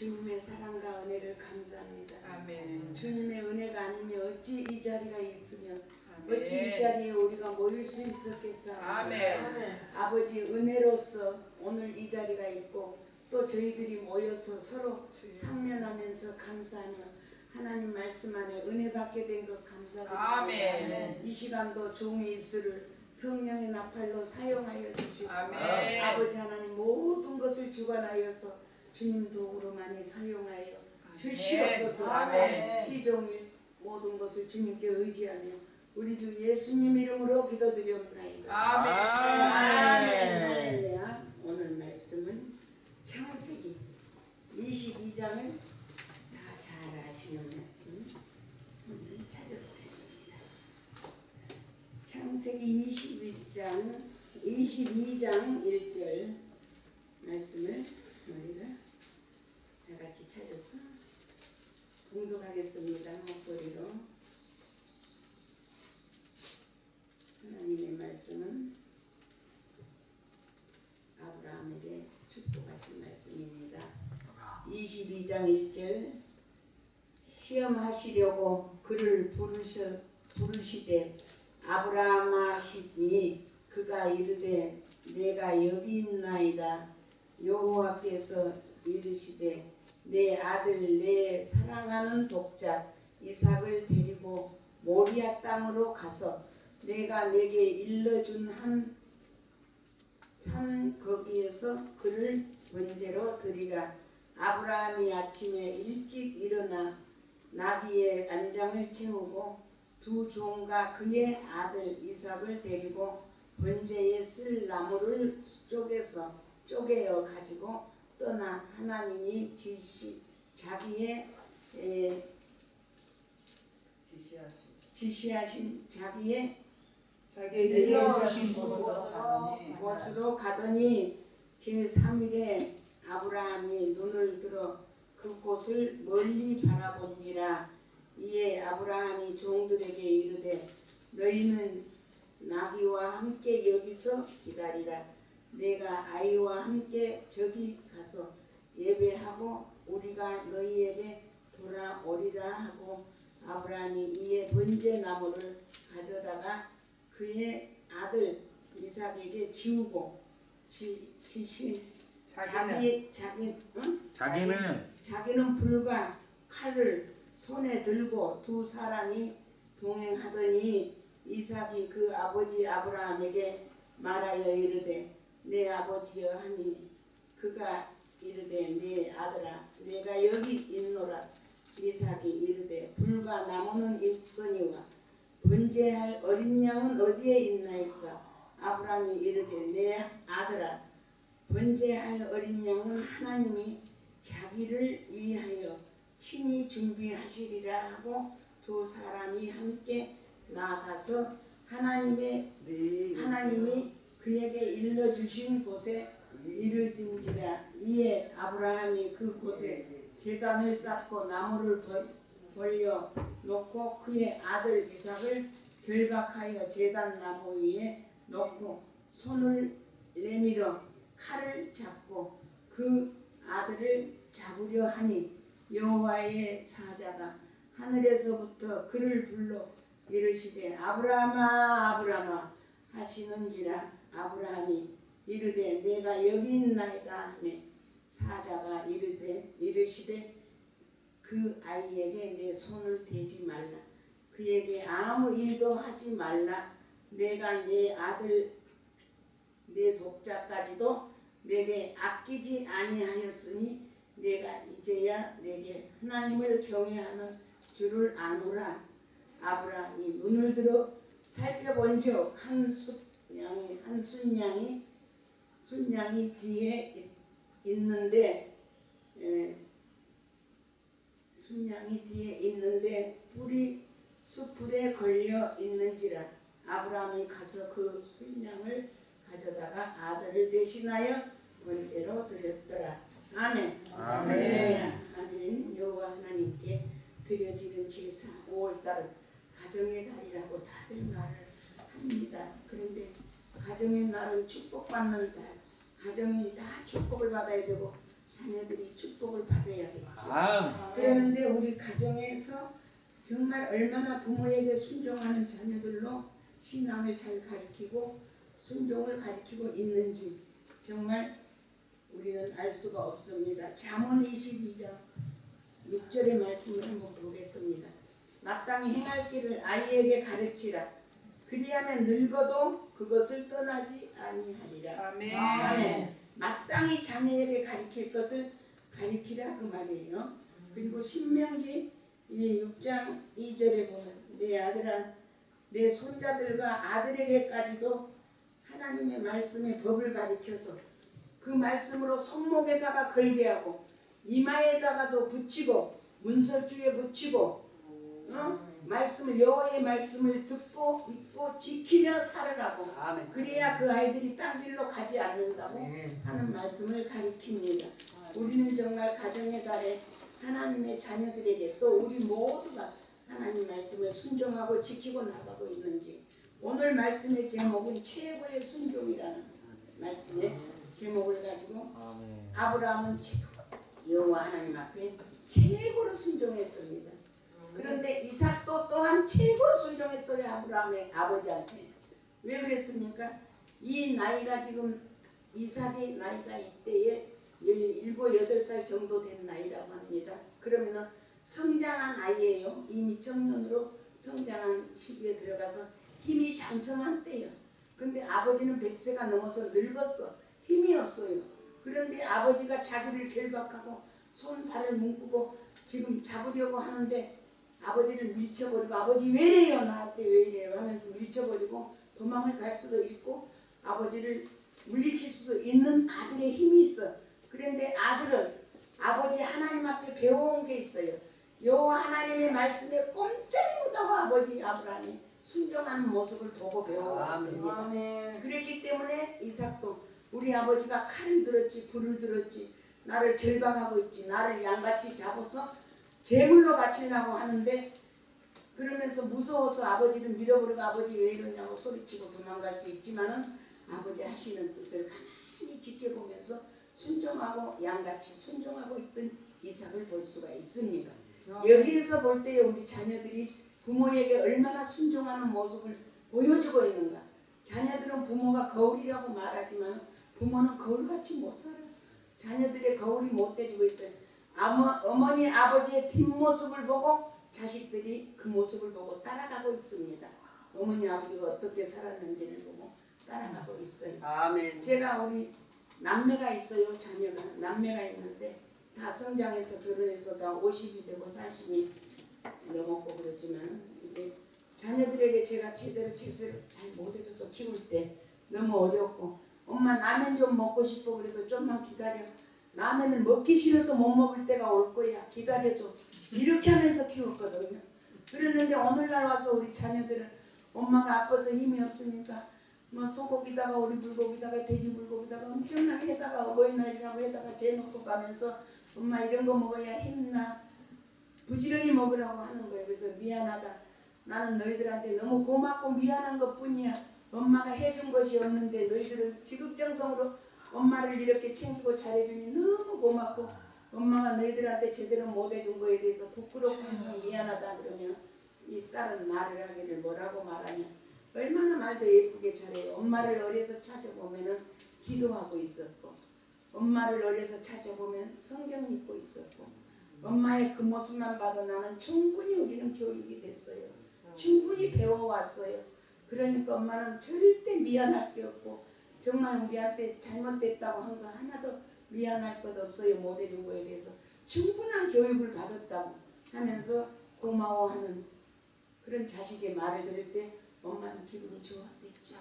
주님의 사랑과 은혜를 감사합니다. 아멘. 주님의 은혜가 아니면 어찌 이 자리가 있으면 아멘. 어찌 이 자리에 우리가 모일 수 있었겠습니까? 아멘. 아버지 은혜로서 오늘 이 자리가 있고 또 저희들이 모여서 서로 상면하면서 감사하며 하나님 말씀 안에 은혜 받게 된 것 감사드립니다. 아멘. 이 시간도 종의 입술을 성령의 나팔로 사용하여 주시고 아멘. 아버지 하나님 모든 것을 주관하여서 주님 도구로 많이 사용하여 주시옵소서. 아멘. 시종일 모든 것을 주님께 의지하며 우리 주 예수님 이름으로 기도드리옵나이다. 아멘. 아멘. 할렐루야. 오늘 말씀은 창세기 22장을 다 잘 아시는 말씀 오늘 찾아보겠습니다. 창세기 22장 1절 말씀을 우리가 다 같이 찾아서 봉독하겠습니다. 목소리로. 하나님의 말씀은 아브라함에게 축복하신 말씀입니다. 22장 1절 시험하시려고 그를 부르시되 아브라함아 하시니 그가 이르되 내가 여기 있나이다. 여호와께서 이르시되 내 아들 내 사랑하는 독자 이삭을 데리고 모리아 땅으로 가서 내가 내게 일러준 한 산 거기에서 그를 번제로 드리라. 아브라함이 아침에 일찍 일어나 나귀의 안장을 채우고 두 종과 그의 아들 이삭을 데리고 번제에 쓸 나무를 쪼개어 가지고 떠나 하나님이 지시하신 자기의 일러주신 곳으로 가더니 제3일에 아브라함이 눈을 들어 그곳을 멀리 바라본지라. 이에 아브라함이 종들에게 이르되 너희는 나귀와 함께 여기서 기다리라. 내가 아이와 함께 저기 가서 예배하고 우리가 너희에게 돌아오리라 하고 아브라함이 이에 번제 나무를 가져다가 그의 아들 이삭에게 지우고 자기는 불과 칼을 손에 들고 두 사람이 동행하더니 이삭이 그 아버지 아브라함에게 말하여 이르되 내 아버지여 하니 그가 이르되 내 아들아 내가 여기 있노라. 이삭이 이르되 불과 나무는 있거니와 번제할 어린 양은 어디에 있나이까. 아브라함이 이르되 내 아들아 번제할 어린 양은 하나님이 자기를 위하여 친히 준비하시리라 하고 두 사람이 함께 나아가서 하나님이 그에게 일러주신 곳에 이르진지라. 이에 아브라함이 그 곳에 제단을 쌓고 나무를 벌려 놓고 그의 아들 이삭을 결박하여 제단 나무 위에 놓고 손을 내밀어 칼을 잡고 그 아들을 잡으려 하니 여호와의 사자가 하늘에서부터 그를 불러 이르시되 아브라함아 아브라함아 하시는지라. 아브라함이 이르되 내가 여기 있나이다 하며 사자가 이르시되 그 아이에게 내 손을 대지 말라. 그에게 아무 일도 하지 말라. 내가 내 아들 내 독자까지도 내게 아끼지 아니하였으니 내가 이제야 내게 하나님을 경외하는 줄을 아노라. 아브라함이 눈을 들어 살펴본즉 한 순양이 뒤에 있는데 뿔이 숯불에 걸려 있는지라. 아브라함이 가서 그 순양을 가져다가 아들을 대신하여 번제로 드렸더라. 아멘. 아멘. 아멘. 여호와 하나님께 드려지는 제사 5월달은 가정의 달이라고 다들 말을 합니다. 그런데 가정의 날은 축복받는 달, 가정이 다 축복을 받아야 되고 자녀들이 축복을 받아야 그러는데 우리 가정에서 정말 얼마나 부모에게 순종하는 자녀들로 신앙을 잘 가르치고 순종을 가르치고 있는지 정말 우리는 알 수가 없습니다. 잠언 22장 6절의 말씀을 한번 보겠습니다. 마땅히 행할 길을 아이에게 가르치라. 그리하면 늙어도 그것을 떠나지 아니하리라. 아멘. 아멘. 마땅히 자녀에게 가르칠 것을 가르치라 그 말이에요. 그리고 신명기 6장 2절에 보면 내 아들아 내 손자들과 아들에게까지도 하나님의 말씀의 법을 가르쳐서 그 말씀으로 손목에다가 걸게 하고 이마에다가도 붙이고 문설주에 붙이고 말씀을 여호와의 말씀을 듣고 읽고 지키며 살으라고. 그래야 그 아이들이 딴 길로 가지 않는다고 하는 말씀을 가리킵니다. 우리는 정말 가정의 달에 하나님의 자녀들에게 또 우리 모두가 하나님 말씀을 순종하고 지키고 나가고 있는지. 오늘 말씀의 제목은 최고의 순종이라는 말씀의 제목을 가지고 아브라함은 여호와 하나님 앞에 최고로 순종했습니다. 그런데 이삭도 또한 최고로 순종했어요. 아브라함의 아버지한테. 왜 그랬습니까? 이 나이가 지금 이삭의 나이가 이때에 17, 8살 정도 된 나이라고 합니다. 그러면은 성장한 아이예요. 이미 청년으로 성장한 시기에 들어가서 힘이 장성한 때예요. 근데 아버지는 100세가 넘어서 늙었어. 힘이 없어요. 그런데 아버지가 자기를 결박하고 손 발을 묶고 지금 잡으려고 하는데 아버지를 밀쳐버리고 아버지 왜래요 나한테 왜이래요 하면서 밀쳐버리고 도망을 갈 수도 있고 아버지를 물리칠 수도 있는 아들의 힘이 있어. 그런데 아들은 아버지 하나님 앞에 배워온 게 있어요. 여호와 하나님의 말씀에 꼼짝이 못하고 아버지 아브라함이 순종하는 모습을 보고 배워왔습니다. 그랬기 때문에 이삭도 우리 아버지가 칼을 들었지 불을 들었지 나를 결박하고 있지 나를 양같이 잡아서 제물로 바치려고 하는데 그러면서 무서워서 아버지를 밀어버리고 아버지 왜 이러냐고 소리치고 도망갈 수 있지만은 아버지 하시는 뜻을 가만히 지켜보면서 순종하고 양같이 순종하고 있던 이삭을 볼 수가 있습니다. 여기에서 볼 때 우리 자녀들이 부모에게 얼마나 순종하는 모습을 보여주고 있는가. 자녀들은 부모가 거울이라고 말하지만 부모는 거울같이 못 살아요. 자녀들의 거울이 못 돼주고 있어요. 어머니 아버지의 뒷모습을 보고 자식들이 그 모습을 보고 따라가고 있습니다. 어머니 아버지가 어떻게 살았는지를 보고 따라가고 있어요. 아멘. 제가 우리 남매가 있어요. 자녀가 남매가 있는데 다 성장해서 결혼해서 다 50이 되고 40이 넘었고 그렇지만 이제 자녀들에게 제가 제대로 잘 못해줘서 키울 때 너무 어렵고 엄마 라면 좀 먹고 싶어 그래도 좀만 기다려. 라면을 먹기 싫어서 못 먹을 때가 올 거야. 기다려줘. 이렇게 하면서 키웠거든요. 그랬는데 오늘날 와서 우리 자녀들은 엄마가 아파서 힘이 없으니까 뭐 소고기다가 오리 불고기다가 돼지 불고기다가 엄청나게 해다가 어버이날이라고 해다가 재놓고 가면서 엄마 이런 거 먹어야 힘나. 부지런히 먹으라고 하는 거예요. 그래서 미안하다. 나는 너희들한테 너무 고맙고 미안한 것뿐이야. 엄마가 해준 것이 없는데 너희들은 지극정성으로 엄마를 이렇게 챙기고 잘해주니 너무 고맙고 엄마가 너희들한테 제대로 못 해준 거에 대해서 부끄럽고 항상 미안하다 그러면 이 딸은 말을 하기를 뭐라고 말하냐. 얼마나 말도 예쁘게 잘해요. 엄마를 어려서 찾아보면 기도하고 있었고 엄마를 어려서 찾아보면 성경 읽고 있었고 엄마의 그 모습만 봐도 나는 충분히 우리는 교육이 됐어요. 충분히 배워왔어요. 그러니까 엄마는 절대 미안할 게 없고 정말 우리한테 잘못됐다고 한 거 하나도 미안할 것 없어요. 못해준 거에 대해서 충분한 교육을 받았다고 하면서 고마워하는 그런 자식의 말을 들을 때 엄마는 기분이 좋았겠죠.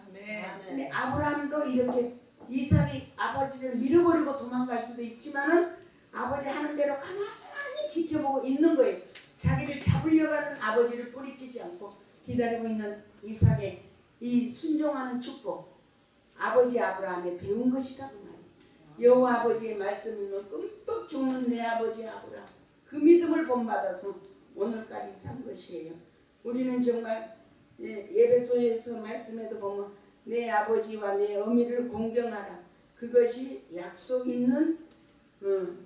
근데 아브라함도 이렇게 이삭이 아버지를 밀어버리고 도망갈 수도 있지만은 아버지 하는 대로 가만히 지켜보고 있는 거예요. 자기를 잡으려고 하는 아버지를 뿌리치지 않고 기다리고 있는 이삭의 이 순종하는 축복 아버지 아브라함에 배운 것이다 그 말이에요. 여호와 아버지의 말씀이면 끔뻑 죽는 내 아버지 아브라함 그 믿음을 본받아서 오늘까지 산 것이에요. 우리는 정말 예배소에서 말씀에도 보면 내 아버지와 내 어미를 공경하라. 그것이 약속 있는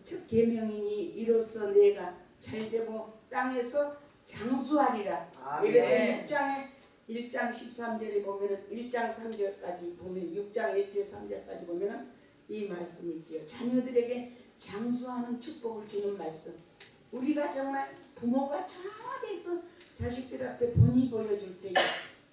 첫 계명이니 이로써 내가 잘되고 땅에서 장수하리라. 아멘. 에베소 6장에 1장 13절에 보면은 1장 3절까지 보면 6장 1절 3절까지 보면은 이 말씀이 있지요. 자녀들에게 장수하는 축복을 주는 말씀. 우리가 정말 부모가 잘해서 자식들 앞에 본이 보여줄 때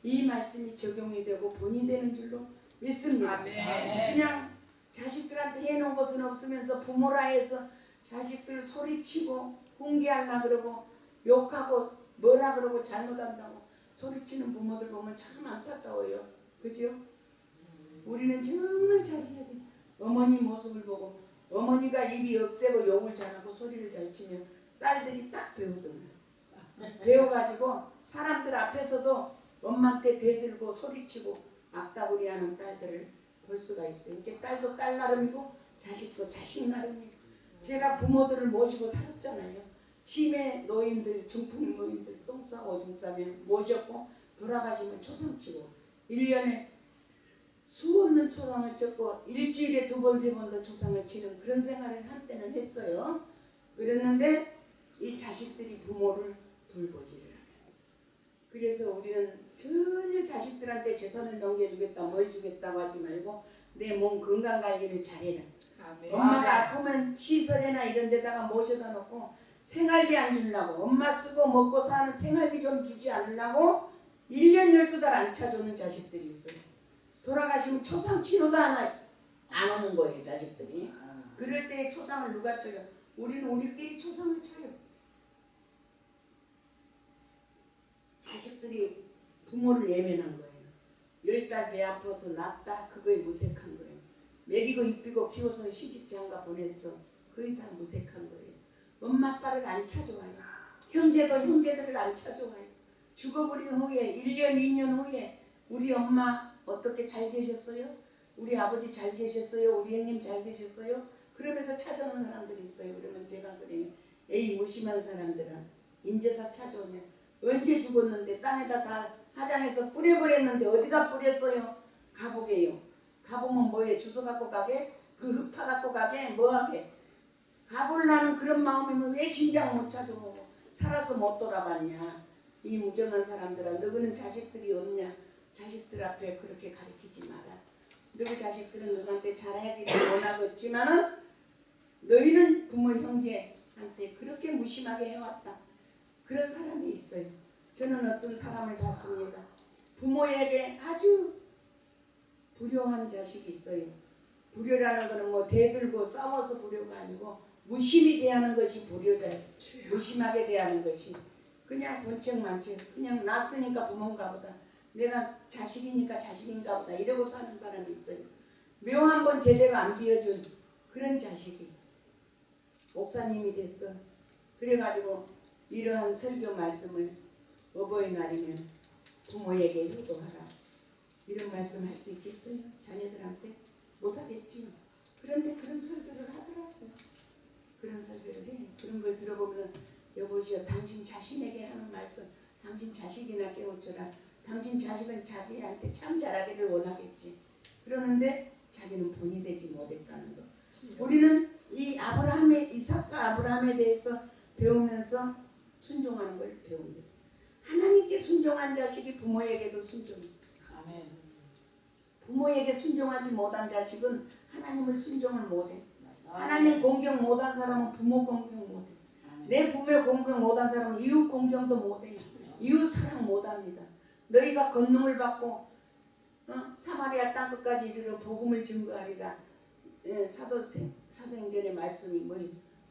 이 말씀이 적용이 되고 본이 되는 줄로 믿습니다. 아멘. 그냥 자식들한테 해놓은 것은 없으면서 부모라 해서 자식들 소리치고 훈계하려 그러고 욕하고 뭐라 그러고 잘못한다고 소리치는 부모들 보면 참 안타까워요. 그죠? 우리는 정말 잘해야 돼. 어머니 모습을 보고 어머니가 입이 억세고 욕을 잘하고 소리를 잘 치면 딸들이 딱 배우더만. 배워가지고 사람들 앞에서도 엄마한테 대들고 소리치고 악다구리하는 딸들을 볼 수가 있어요. 이렇게 딸도 딸 나름이고 자식도 자식 나름이고. 제가 부모들을 모시고 살았잖아요. 치매 노인들, 중풍 노인들 똥 싸고 오줌 싸면 모셨고 돌아가시면 초상치고 1년에 수 없는 초상을 쳤고 일주일에 2번, 3번도 초상을 치는 그런 생활을 한때는 했어요. 그랬는데 이 자식들이 부모를 돌보지를 않아요. 그래서 우리는 전혀 자식들한테 재산을 넘겨주겠다 뭘 주겠다고 하지 말고 내 몸 건강관리를 잘해라. 아멘. 엄마가 아프면 시설이나 이런 데다가 모셔다 놓고 생활비 안 주려고 엄마 쓰고 먹고 사는 생활비 좀 주지 않으려고 1년 12달 안 차주는 자식들이 있어요. 돌아가시면 초상 치료도 안 오는 거예요 자식들이. 그럴 때 초상을 누가 쳐요? 우리는 우리끼리 초상을 쳐요. 자식들이 부모를 예면한 거예요. 10달 배 아파서 낳았다 그거에 무색한 거예요. 먹이고 입히고 키워서 시집장가 보냈어. 거의 다 무색한 거예요. 엄마 아빠를 안 찾아와요. 형제도 형제들을 안 찾아와요. 죽어버린 후에 1년 2년 후에 우리 엄마 어떻게 잘 계셨어요? 우리 아버지 잘 계셨어요? 우리 형님 잘 계셨어요? 그러면서 찾아오는 사람들이 있어요. 그러면 제가 그래요. 에이 무심한 사람들아 인제서 찾아오냐. 언제 죽었는데 땅에다 다 화장해서 뿌려버렸는데 어디다 뿌렸어요? 가보게요. 가보면 뭐해? 주워 갖고 가게? 그 흙파 갖고 가게? 뭐하게? 가보려는 그런 마음이면 왜 진작 못 찾아오고 살아서 못 돌아봤냐. 이 무정한 사람들아 너희는 자식들이 없냐. 자식들 앞에 그렇게 가르치지 마라. 너희 자식들은 너한테 잘하기를 원하겠지만은 너희는 부모 형제한테 그렇게 무심하게 해왔다. 그런 사람이 있어요. 저는 어떤 사람을 봤습니다. 부모에게 아주 불효한 자식이 있어요. 불효라는 것은 뭐 대들고 싸워서 불효가 아니고 무심히 대하는 것이 불효자예요. 무심하게 대하는 것이 그냥 본책만책 그냥 낳았으니까 부모인가 보다 내가 자식이니까 자식인가 보다 이러고 사는 사람이 있어요. 묘 한 번 제대로 안 비워준 그런 자식이 목사님이 됐어. 그래가지고 이러한 설교 말씀을 어버이날이면 부모에게 효도하라. 이런 말씀 할 수 있겠어요? 자녀들한테? 못하겠지요. 그런데 그런 설교를 하더라고요. 그런 설교를 해. 그런 걸 들어보면 여보시오 당신 자신에게 하는 말씀 당신 자식이나 깨우쳐라. 당신 자식은 자기한테 참 잘하기를 원하겠지. 그러는데 자기는 본이 되지 못했다는 거. 우리는 이 아브라함의 이삭과 아브라함에 대해서 배우면서 순종하는 걸 배웁니다. 하나님께 순종한 자식이 부모에게도 순종해요. 아멘. 부모에게 순종하지 못한 자식은 하나님을 순종을 못해. 하나님 공경 못한 사람은 부모 공경 못해. 내 부모 공경 못한 사람은 이웃 공경도 못해. 이웃 사랑 못합니다. 너희가 권능을 받고 사마리아 땅끝까지 이르러 복음을 증거하리라. 사도행전의 말씀이 뭐예요?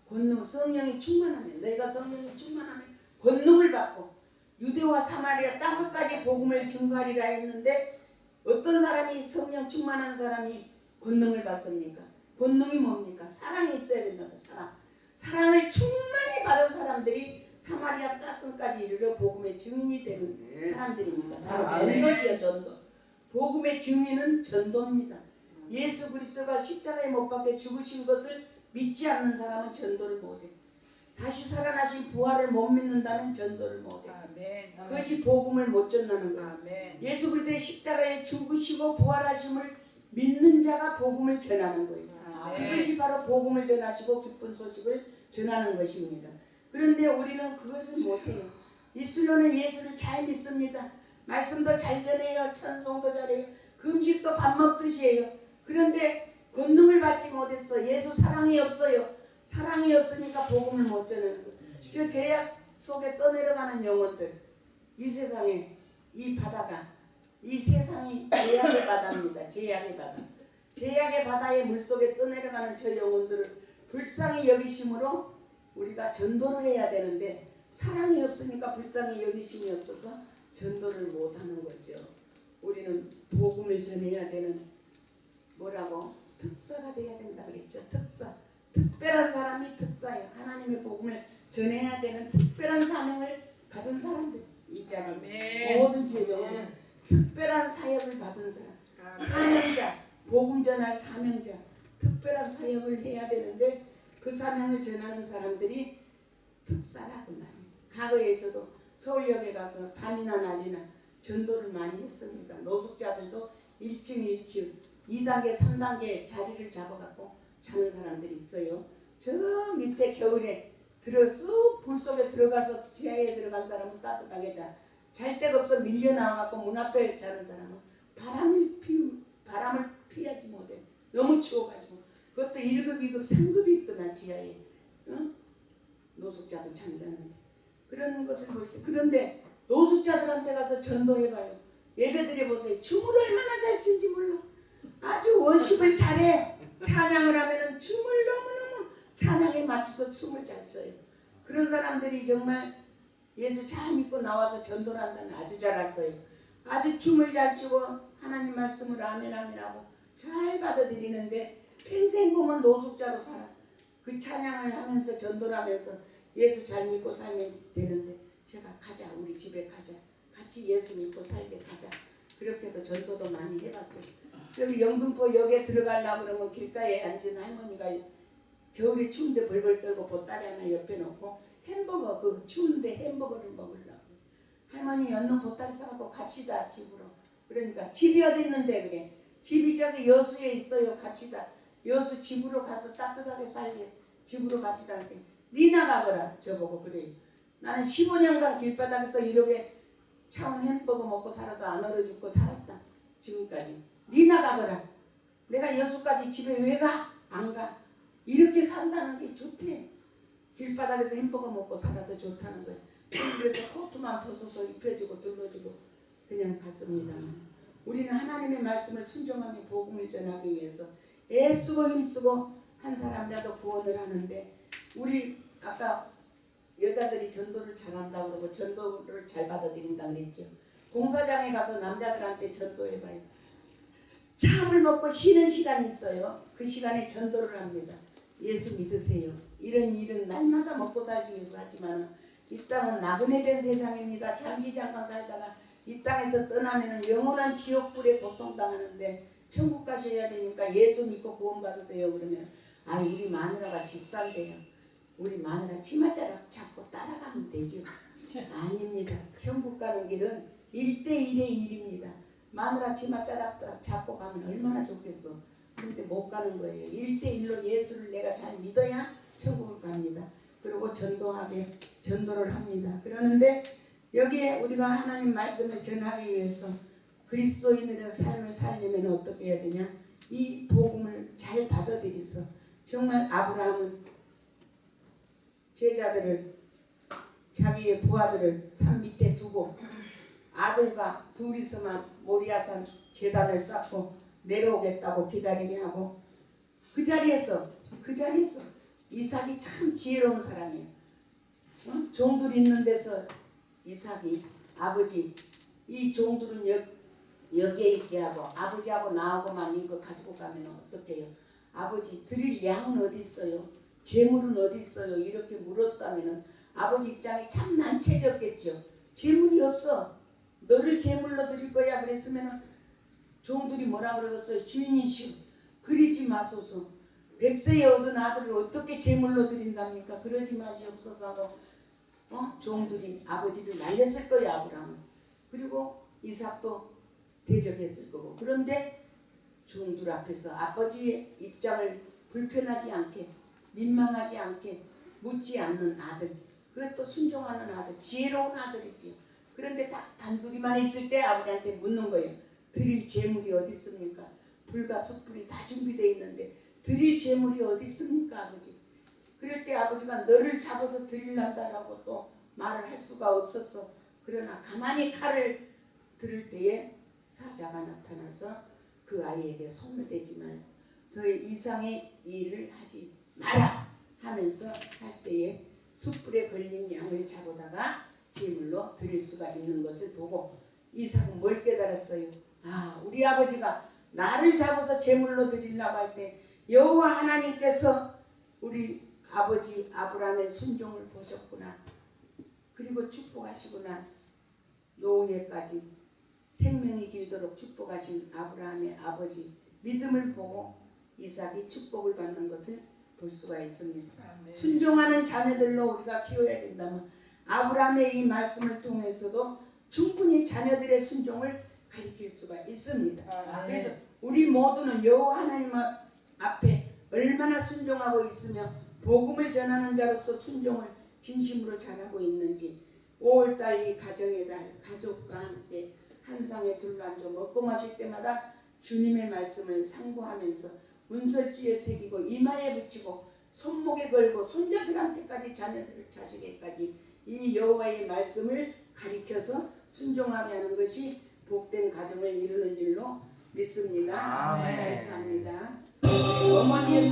권능 성령이 충만하면 너희가 성령이 충만하면 권능을 받고 유대와 사마리아 땅끝까지 복음을 증거하리라 했는데 어떤 사람이 성령 충만한 사람이 권능을 받습니까? 권능이 뭡니까? 사랑이 있어야 된다고. 사랑을 충만히 받은 사람들이 사마리아 땅끝까지 이르러 복음의 증인이 되는 사람들입니다. 바로 전도지요. 전도. 복음의 증인은 전도입니다. 예수 그리스도가 십자가에 못 박혀 죽으신 것을 믿지 않는 사람은 전도를 못해. 다시 살아나신 부활을 못 믿는다면 전도를 못해. 그것이 복음을 못 전하는 거야. 예수 그리스도의 십자가에 죽으시고 부활하심을 믿는 자가 복음을 전하는 거예요. 그것이 바로 복음을 전하시고 기쁜 소식을 전하는 것입니다. 그런데 우리는 그것을 못해요. 입술로는 예수를 잘 믿습니다. 말씀도 잘 전해요. 찬송도 잘해요. 금식도 밥 먹듯이 해요. 그런데 권능을 받지 못했어. 예수 사랑이 없어요. 사랑이 없으니까 복음을 못 전하는 거예요. 저 제약 속에 떠내려가는 영혼들, 이 세상에 이 바다가, 이 세상이 제약의 바다입니다. 제약의 바다. 제약의 바다의 물속에 떠내려가는 저 영혼들을 불쌍히 여기심으로 우리가 전도를 해야 되는데, 사랑이 없으니까 불쌍히 여기심이 없어서 전도를 못하는 거죠. 우리는 복음을 전해야 되는, 뭐라고? 특사가 돼야 된다 그랬죠. 특사. 특별한 사람이 특사예요. 하나님의 복음을 전해야 되는 특별한 사명을 받은 사람들. 이 자리에 모든 지혜적으로 특별한 사역을 받은 사람, 사명자, 복음 전할 사명자, 특별한 사역을 해야 되는데 그 사명을 전하는 사람들이 특사라고 말이에요. 과거에 저도 서울역에 가서 밤이나 낮이나 전도를 많이 했습니다. 노숙자들도 1층 2단계 3단계 자리를 잡아갖고 자는 사람들이 있어요. 저 밑에 겨울에 쑥 불속에 들어가서 지하에 들어간 사람은 따뜻하게 잘 데가 없어 밀려 나와갖고 문 앞에 자는 사람은 바람을 피하지 못해. 너무 추워가지고. 그것도 1급 2급 3급이 있더만 지하에. 노숙자도 잠자는데. 그런 것을 볼 때, 그런데 노숙자들한테 가서 전도해봐요. 예배드려보세요. 춤을 얼마나 잘 추는지 몰라. 아주 워십을 잘해. 찬양을 하면은 춤을 너무너무 찬양에 맞춰서 춤을 잘 춰요. 그런 사람들이 정말 예수 잘 믿고 나와서 전도를 한다면 아주 잘할 거예요. 아주 춤을 잘 추고 하나님 말씀을 아멘 아멘 하고 잘 받아들이는데 평생 보면 노숙자로 살아. 그 찬양을 하면서 전도를 하면서 예수 잘 믿고 살면 되는데, 제가 가자, 우리 집에 가자, 같이 예수 믿고 살게 가자. 그렇게도 전도도 많이 해봤죠. 여기 영등포 역에 들어가려고 그러면 길가에 앉은 할머니가 겨울에 추운데 벌벌 떨고 보따리 하나 옆에 놓고 햄버거, 그 추운데 햄버거를 먹으려고. 할머니 얼른 보따리 싸갖고 갑시다 집으로. 그러니까 집이 어디 있는데 그래. 집이 저기 여수에 있어요. 갑시다. 여수 집으로 가서 따뜻하게 살게. 집으로 갑시다. 니나 가거라. 저보고 그래요. 나는 15년간 길바닥에서 이렇게 차운 햄버거 먹고 살아도 안 얼어 죽고 살았다. 지금까지. 니나 가거라. 내가 여수까지 집에 왜 가? 안 가. 이렇게 산다는 게 좋대. 길바닥에서 햄버거 먹고 살아도 좋다는 거예요. 그래서 코트만 벗어서 입혀주고 둘러주고 그냥 갔습니다. 우리는 하나님의 말씀을 순종하며 복음을 전하기 위해서 애쓰고 힘쓰고 한 사람이라도 구원을 하는데, 우리 아까 여자들이 전도를 잘한다고 그러고 전도를 잘 받아들인다고 그랬죠. 공사장에 가서 남자들한테 전도해봐요. 참을 먹고 쉬는 시간이 있어요. 그 시간에 전도를 합니다. 예수 믿으세요. 이런 일은 날마다 먹고 살기 위해서 하지만 이 땅은 나그네 된 세상입니다. 잠시 잠깐 살다가 이 땅에서 떠나면 영원한 지옥불에 고통당하는데 천국 가셔야 되니까 예수 믿고 구원 받으세요. 그러면 우리 마누라가 집살돼요. 우리 마누라 치마자락 잡고 따라가면 되죠. 아닙니다. 천국 가는 길은 1대1의 일입니다. 마누라 치마자락 잡고 가면 얼마나 좋겠어. 근데 못 가는 거예요. 1대1로 예수를 내가 잘 믿어야 천국을 갑니다. 그리고 전도를 합니다. 그러는데 여기에 우리가 하나님 말씀을 전하기 위해서 그리스도인의 삶을 살려면 어떻게 해야 되냐? 이 복음을 잘 받아들여서, 정말 아브라함은 제자들을, 자기의 부하들을 산 밑에 두고 아들과 둘이서만 모리아산 제단을 쌓고 내려오겠다고 기다리게 하고, 그 자리에서 이삭이 참 지혜로운 사람이에요. 종들 있는 데서 이삭이 아버지, 이 종들은 여기에 있게 하고 아버지하고 나하고만 이거 가지고 가면 어떡해요? 아버지, 드릴 양은 어디 있어요? 재물은 어디 있어요? 이렇게 물었다면 아버지 입장이 참 난처해졌겠죠. 재물이 없어. 너를 제물로 드릴 거야. 그랬으면 종들이 뭐라 그러겠어요? 주인이시오, 그리지 마소서. 100세에 얻은 아들을 어떻게 제물로 드린답니까? 그러지 마시옵소서 하고 종들이 아버지를 날렸을 거예요. 아브라함은. 그리고 이삭도 대적했을 거고. 그런데 종들 앞에서 아버지의 입장을 불편하지 않게, 민망하지 않게 묻지 않는 아들, 그것도 순종하는 아들, 지혜로운 아들이지요. 그런데 딱 단둘이만 있을 때 아버지한테 묻는 거예요. 드릴 재물이 어디 있습니까? 불과 숯불이 다 준비되어 있는데 드릴 재물이 어디 있습니까, 아버지? 그럴 때 아버지가 너를 잡아서 드릴란다라고 또 말을 할 수가 없었어. 그러나 가만히 칼을 들을 때에 사자가 나타나서 그 아이에게 손을 대지 말고 더 이상의 일을 하지 마라 하면서 할 때에 숯불에 걸린 양을 잡아다가 제물로 드릴 수가 있는 것을 보고 이삭은 뭘 깨달았어요? 아, 우리 아버지가 나를 잡아서 제물로 드리려고 할 때 여호와 하나님께서 우리 아버지 아브라함의 순종을 보셨구나. 그리고 축복하시구나. 노후에까지 생명이 길도록 축복하신 아브라함의 아버지 믿음을 보고 이삭이 축복을 받는 것을 볼 수가 있습니다. 아멘. 순종하는 자녀들로 우리가 키워야 된다면 아브라함의 이 말씀을 통해서도 충분히 자녀들의 순종을 가리킬 수가 있습니다. 아멘. 그래서 우리 모두는 여호와 하나님 앞에 얼마나 순종하고 있으며 복음을 전하는 자로서 순종을 진심으로 잘하고 있는지 5월달 이 가정의 달 가족과 함께 한 상에 둘러앉아 먹고 마실 때마다 주님의 말씀을 상고하면서 문설주에 새기고 이마에 붙이고 손목에 걸고 손자들한테까지 자녀들 자식에까지 이 여호와의 말씀을 가리켜서 순종하게 하는 것이 복된 가정을 이루는 줄로 믿습니다. 아멘. 감사합니다. 어머니의